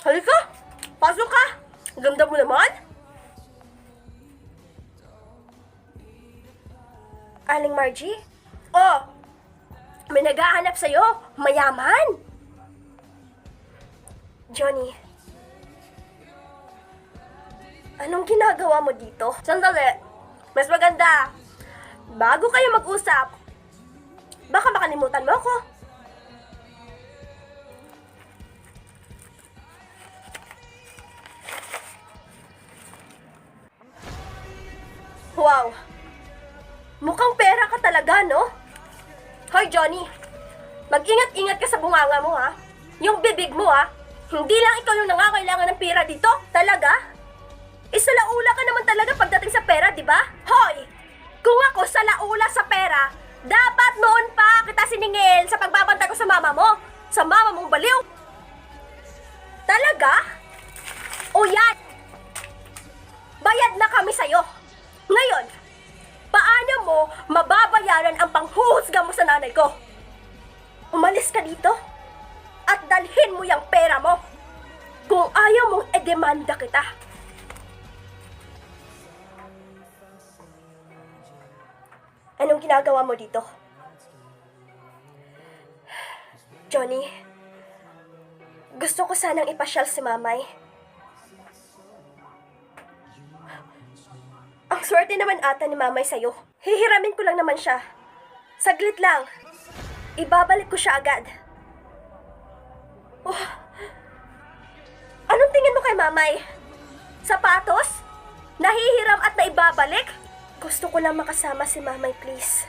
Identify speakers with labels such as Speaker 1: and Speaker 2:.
Speaker 1: Halika! Pasok ka! Ganda mo naman! Aling Margie? Oh! May naghahanap sa'yo! Mayaman! Johnny, anong ginagawa mo dito? Sandali! Mas maganda! Bago kayo mag-usap, baka makalimutan mo ako. Wow! Mukhang pera ka talaga, no? Hoy, Johnny! Mag-ingat-ingat ka sa bunganga mo, ha? Yung bibig mo, ha? Hindi lang ikaw yung nangangailangan ng pera dito. Talaga? Isalaula ka naman talaga pagdating sa pera, di ba? Hoy! Kung ako salaula sa pera, dapat noon pa kita siningil sa pagbabantay ko sa mama mo. Sa mama mong baliw. Talaga? O yan! Bayad na kami sa'yo. Ngayon, paano mo mababayaran ang panghuhusga mo sa nanay ko? Umalis ka dito at dalhin mo yung pera mo. Kung ayaw mong edemanda kita. Anong ginagawa mo dito? Johnny, gusto ko sanang ipasyal si Mamay. Ang swerte naman ata ni Mamay sa'yo. Hihiramin ko lang naman siya. Saglit lang. Ibabalik ko siya agad. Oh. Anong tingin mo kay Mamay? Sapatos? Nahihiram at naibabalik? Gusto ko lang makasama si Mamay, please.